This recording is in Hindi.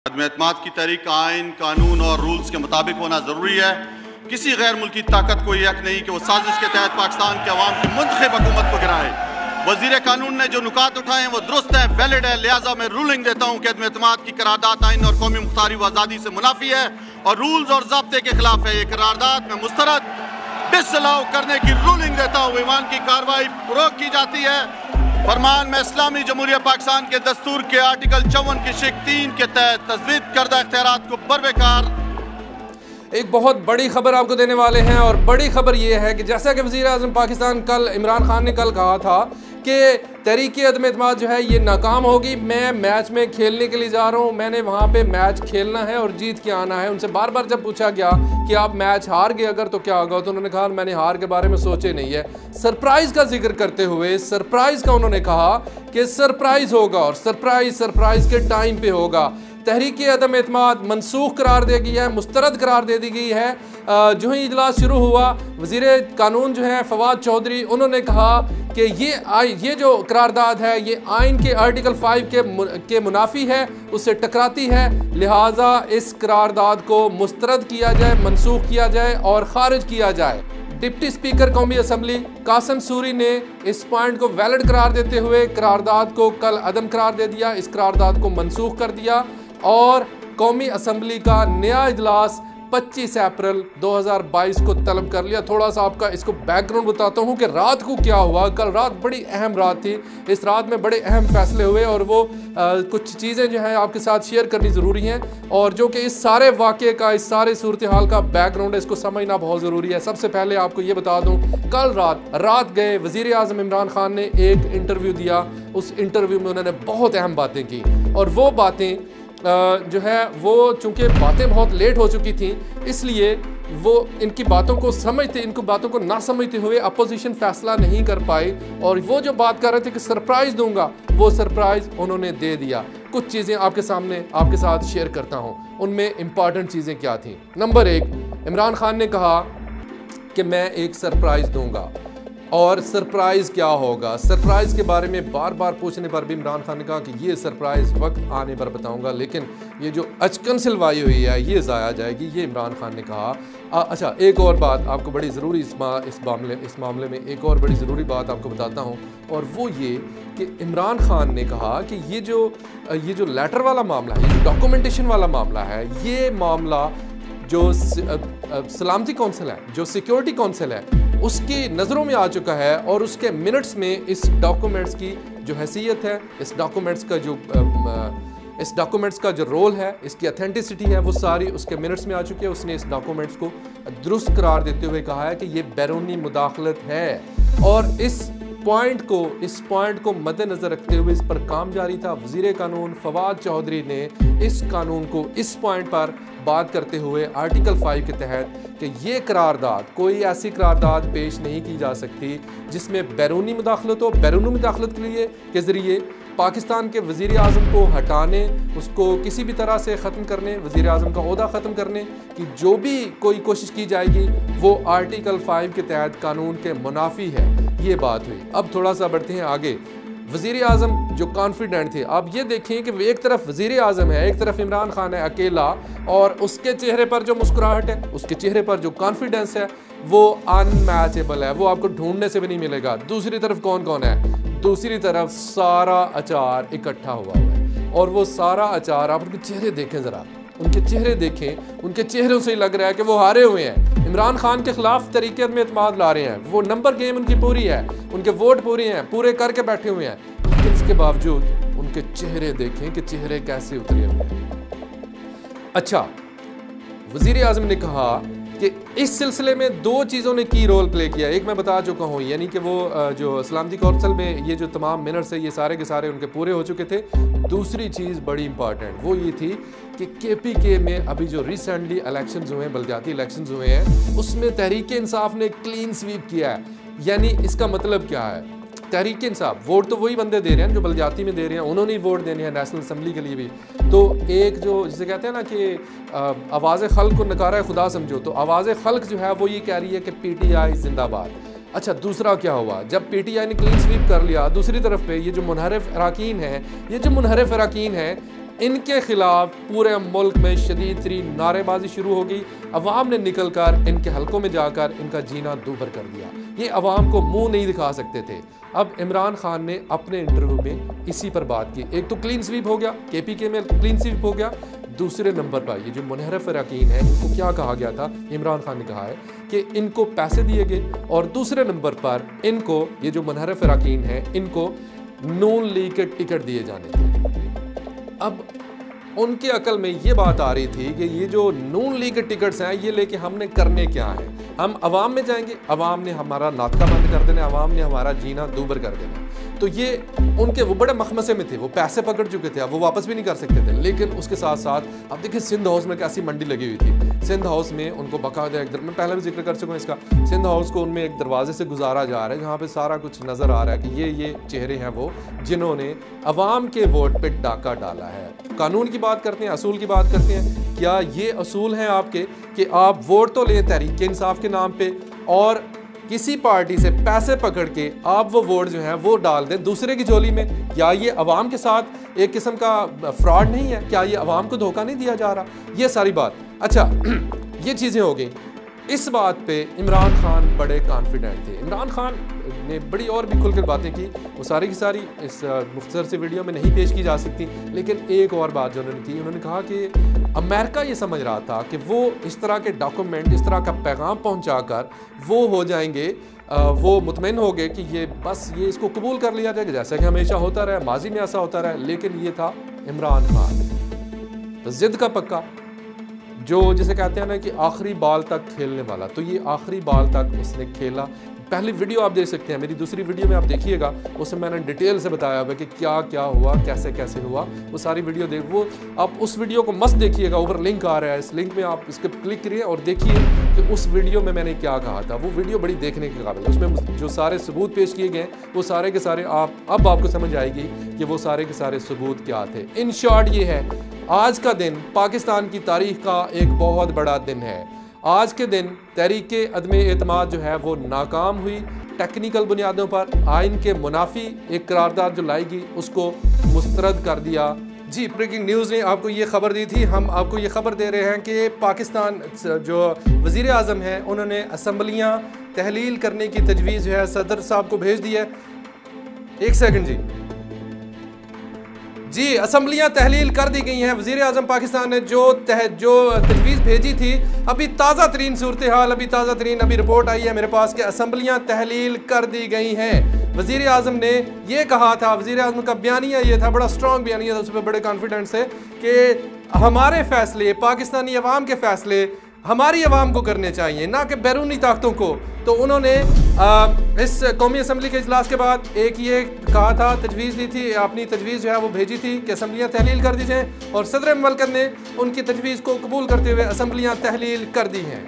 अदम एतमाद की तहरीक आइन, कानून और रूल्स के मुताबिक होना ज़रूरी है। किसी गैर मुल्की ताकत को यह हक नहीं कि वो साजिश के तहत पाकिस्तान के अवाम की मुंतखब हुकूमत को गिराए। वज़ीर कानून ने जो नुकात उठाए हैं वो दुरुस्त है, वैलिड है। लिहाजा मैं रूलिंग देता हूँ कि अदम एतमाद की करारदाद आइन और कौमी मुख्तारी व आज़ादी से मुनाफी है और रूल्स और ज़ाब्ते के खिलाफ है। ये करारदाद में मुस्तरद डिसअलाउ करने की रूलिंग देता हूँ। ईवान की कार्रवाई रोक की जाती है। फरमान में इस्लामी जमहूरिया पाकिस्तान के दस्तूर के आर्टिकल 54 की शिक 3 के तहत तजवीज़ करदा इख्तियारात को बरबेकार। एक बहुत बड़ी खबर आपको देने वाले हैं और बड़ी खबर यह है कि जैसा कि वज़ीर आज़म पाकिस्तान कल इमरान खान ने कल कहा था कि तहरीक अदम एतमाद जो है ये नाकाम होगी। मैं मैच में खेलने के लिए जा रहा हूँ, मैंने वहाँ पे मैच खेलना है और जीत के आना है। उनसे बार बार जब पूछा गया कि आप मैच हार गए अगर तो क्या होगा, तो उन्होंने कहा मैंने हार के बारे में सोचे नहीं है। सरप्राइज़ का जिक्र करते हुए सरप्राइज़ का उन्होंने कहा कि सरप्राइज़ होगा और सरप्राइज़ के टाइम पे होगा। तहरीक अदम एतमाद मनसूख करार दे गई है, मुस्तरद करार दे दी गई है। जो ही इजलास शुरू हुआ, वज़ीर कानून जो है फवाद चौधरी, उन्होंने कहा कि ये जो करारदाद है ये आइन के आर्टिकल 5 के मुनाफी है, उससे टकराती है। लिहाजा इस करारदाद को मुस्तरद किया जाए, मनसूख किया जाए और ख़ारिज किया जाए। डिप्टी स्पीकर कौमी असम्बली कासिम सूरी ने इस पॉइंट को वैलिड करार देते हुए करारदाद को कल अदम करार दे दिया, इस करारदाद को मनसूख कर दिया और कौमी असम्बली का नया इजलास 25 अप्रैल 2022 को तलब कर लिया। थोड़ा सा आपका इसको बैकग्राउंड बताता हूँ कि रात को क्या हुआ। कल रात बड़ी अहम रात थी, इस रात में बड़े अहम फैसले हुए और वो कुछ चीज़ें जो हैं आपके साथ शेयर करनी ज़रूरी हैं और जो कि इस सारे वाक़े का, इस सारे सूरत हाल का बैकग्राउंड है, इसको समझना बहुत ज़रूरी है। सबसे पहले आपको ये बता दूँ, कल रात गए वज़ीर आज़म इमरान खान ने एक इंटरव्यू दिया। उस इंटरव्यू में उन्होंने बहुत अहम बातें की और वो बातें जो है वो चूँकि बातें बहुत लेट हो चुकी थी, इसलिए वो इनकी बातों को ना समझते हुए अपोजिशन फैसला नहीं कर पाई और वो जो बात कर रहे थे कि सरप्राइज़ दूंगा, वो सरप्राइज़ उन्होंने दे दिया। कुछ चीज़ें आपके सामने आपके साथ शेयर करता हूँ, उनमें इम्पॉर्टेंट चीज़ें क्या थी। नंबर 1, इमरान खान ने कहा कि मैं एक सरप्राइज़ दूंगा और सरप्राइज़ क्या होगा। सरप्राइज़ के बारे में बार बार पूछने पर भी इमरान खान ने कहा कि ये सरप्राइज़ वक्त आने पर बताऊंगा, लेकिन ये जो अचकन सिलवाई हुई है ये ज़ाया जाएगी, ये इमरान खान ने कहा। अच्छा, एक और बात आपको बड़ी ज़रूरी इस मामले में एक और बड़ी ज़रूरी बात आपको बताता हूँ और वो ये कि इमरान खान ने कहा कि ये जो लेटर वाला मामला है, ये जो डॉक्यूमेंटेशन वाला मामला है, ये मामला जो सलामती कौंसिल है, जो सिक्योरिटी कौंसिल है, उसकी नज़रों में आ चुका है और उसके मिनट्स में इस डॉक्यूमेंट्स की जो हैसियत है, इस डॉक्यूमेंट्स का जो रोल है, इसकी अथेंटिसिटी है, वो सारी उसके मिनट्स में आ चुकी है। उसने इस डॉक्यूमेंट्स को दुरुस्त करार देते हुए कहा है कि ये बैरूनी मुदाखलत है और इस पॉइंट को मद्देनज़र रखते हुए इस पर काम जारी था। वज़ीर कानून फवाद चौधरी ने इस कानून को इस पॉइंट पर बात करते हुए आर्टिकल 5 के तहत कि ये करारदाद, कोई ऐसी करारदाद पेश नहीं की जा सकती जिसमें बैरूनी मुदाखलत हो। बैरूनी मुदाखलत के ज़रिए पाकिस्तान के वज़ीर आज़म को हटाने, उसको किसी भी तरह से ख़त्म करने, वज़ीर आज़म का ओहदा ख़त्म करने की जो भी कोई कोशिश की जाएगी वो आर्टिकल 5 के तहत कानून के मुनाफी है। ये बात हुई। अब थोड़ा सा बढ़ते हैं आगे। वज़ीर आज़म जो कॉन्फिडेंट थे, आप ये देखें कि एक तरफ वज़ीर आज़म है, एक तरफ इमरान खान है अकेला और उसके चेहरे पर जो मुस्कुराहट है, उसके चेहरे पर जो कॉन्फिडेंस है वो अनमैचेबल है, वो आपको ढूंढने से भी नहीं मिलेगा। दूसरी तरफ कौन है? दूसरी तरफ सारा अचार इकट्ठा हुआ है और वो सारा अचार, आप उनके चेहरे देखें ज़रा, उनके चेहरे देखें, उनके चेहरों से ही लग रहा है कि वो हारे हुए हैं। इमरान खान के खिलाफ तहरीक अदम एतमाद ला रहे हैं, वो नंबर गेम उनकी पूरी है, उनके वोट पूरे करके बैठे हुए हैं, लेकिन इसके बावजूद उनके चेहरे देखें कि चेहरे कैसे उतरे हुए हैं। अच्छा, वज़ीर आज़म ने कहा कि इस सिलसिले में 2 चीज़ों ने की रोल प्ले किया। एक मैं बता चुका हूँ, यानी कि वो जो सलामती कौंसिल में ये जो तमाम मिनट्स है ये सारे के सारे उनके पूरे हो चुके थे। दूसरी चीज़ बड़ी इंपॉर्टेंट वो ये थी कि KPK में अभी जो रिसेंटली इलेक्शंस हुए हैं, बलदियाती इलेक्शंस हुए हैं, उसमें तहरीक इंसाफ ने क्लीन स्वीप किया है। यानी इसका मतलब क्या है? तहरीक इंसाफ वोट तो वही बंदे दे रहे हैं जो बलदियाती में दे रहे हैं, उन्होंने ही वोट देने हैं नेशनल असम्बली के लिए भी। तो एक जो जिसे कहते हैं ना कि आवाज़ खल्क को नकारा खुदा समझो, तो आवाज़ खल्क जो है वो ये कह रही है कि PTI जिंदाबाद। अच्छा, दूसरा क्या हुआ, जब PTI ने क्लीन स्वीप कर लिया, दूसरी तरफ पे ये जो मुनहरिफ अराकीन हैं, इनके खिलाफ पूरे मुल्क में शदीद तरीन नारेबाजी शुरू हो गई। अवाम ने निकल कर इनके हलकों में जाकर इनका जीना दूभर कर दिया। ये अवाम को मुंह नहीं दिखा सकते थे। अब इमरान खान ने अपने इंटरव्यू में इसी पर बात की। एक तो क्लीन स्वीप हो गया, KPK में क्लीन स्वीप हो गया। दूसरे नंबर पर ये जो मुनहरफ अरकान है, इनको क्या कहा गया था? इमरान खान ने कहा है कि इनको पैसे दिए गए, और दूसरे नंबर पर इनको ये जो मुनहरफ अरकान है, इनको नून लीग के टिकट दिए जाने थे। अब उनके अकल में ये बात आ रही थी कि ये जो नून लीग के टिकट्स हैं, ये लेके हमने करने क्या है? हम अवाम में जाएंगे, अवाम ने हमारा नाटका बंद कर देना, अवाम ने हमारा जीना दूभर कर देना। तो ये उनके वो बड़े मखमसे में थे, वो पैसे पकड़ चुके थे, अब वो वापस भी नहीं कर सकते थे। लेकिन उसके साथ साथ अब देखिए सिंध हाउस में कैसी मंडी लगी हुई थी। सिंध हाउस में उनको बाकायदा एक मैं पहले भी जिक्र कर चुका हूँ इसका, सिंध हाउस को उनमें एक दरवाजे से गुजारा जा रहा है जहाँ पे सारा कुछ नज़र आ रहा है कि ये चेहरे हैं वो जिन्होंने अवाम के वोट पे डाका डाला है। कानून की बात करते हैं, असूल की बात करते हैं। क्या ये असूल हैं आपके कि आप वोट तो लें तहरीक इंसाफ के नाम पे, और किसी पार्टी से पैसे पकड़ के आप वो वोट जो है वो डाल दें दूसरे की झोली में? या ये अवाम के साथ एक किस्म का फ्रॉड नहीं है? क्या ये अवाम को धोखा नहीं दिया जा रहा? ये सारी बात, अच्छा ये चीज़ें हो गई। इस बात पे इमरान खान बड़े कॉन्फिडेंट थे। इमरान खान ने बड़ी और भी खुलकर बातें की, वो सारी की सारी इस मुख्तसर से वीडियो में नहीं पेश की जा सकती। लेकिन एक और बात जो उन्होंने की, उन्होंने कहा कि अमेरिका ये समझ रहा था कि वो इस तरह के डॉक्यूमेंट, इस तरह का पैगाम पहुंचाकर वो हो जाएंगे, वो मुतमईन हो गए कि ये बस ये इसको कबूल कर लिया जाएगा, जैसा कि हमेशा होता रहा, माजी में ऐसा होता रहा। लेकिन ये था इमरान खान तो ज़िद का पक्का, जो जिसे कहते हैं ना कि आखिरी बाल तक खेलने वाला। तो ये आखिरी बाल तक उसने खेला। पहली वीडियो आप देख सकते हैं, मेरी दूसरी वीडियो में आप देखिएगा, उसमें मैंने डिटेल से बताया हुआ कि क्या क्या हुआ, कैसे कैसे हुआ, वो सारी वीडियो वो आप उस वीडियो को मस्त देखिएगा। ऊपर लिंक आ रहा है, इस लिंक में आप इसके क्लिक करिए और देखिए कि उस वीडियो में मैंने क्या कहा था। वो वीडियो बड़ी देखने के काबिल है, उसमें जो सारे सबूत पेश किए गए वो सारे के सारे अब आपको समझ आएगी कि वो सारे के सारे सबूत क्या थे। इन शॉर्ट ये है, आज का दिन पाकिस्तान की तारीख का एक बहुत बड़ा दिन है। आज के दिन तहरीके अदम एतमाद जो है वो नाकाम हुई। टेक्निकल बुनियादों पर आइन के मुनाफी एक करारदाद जो लाई गई उसको मुस्तरद कर दिया। जी, ब्रेकिंग न्यूज़ ने आपको ये खबर दी थी, हम आपको ये खबर दे रहे हैं कि पाकिस्तान जो वज़ीर आज़म हैं उन्होंने असम्बलियाँ तहलील करने की तजवीज़ जो है सदर साहब को भेज दी है। एक सेकंड जी, असम्बलियाँ तहलील कर दी गई हैं। वज़ीर आज़म पाकिस्तान ने जो तजवीज़ भेजी थी, अभी ताज़ा तरीन सूरत हाल, अभी रिपोर्ट आई है मेरे पास कि असम्बलियाँ तहलील कर दी गई हैं। वज़ीर आज़म ने ये कहा था, वज़ीर आज़म का बयानिया ये था, बड़ा स्ट्रॉन्ग बयानिया था, उस पर बड़े कॉन्फिडेंस से कि हमारे फ़ैसले, पाकिस्तानी अवाम के फ़ैसले हमारी अवाम को करने चाहिए, ना कि बैरूनी ताकतों को। तो उन्होंने इस कौमी असम्बली के इजलास के बाद एक ये कहा था, तजवीज़ दी थी, अपनी तजवीज़ जो है वो भेजी थी कि असम्बलियाँ तहलील कर दी जाएँ, और सदर मुमलकत ने उनकी तजवीज़ को कबूल करते हुए असम्बलियाँ तहलील कर दी हैं।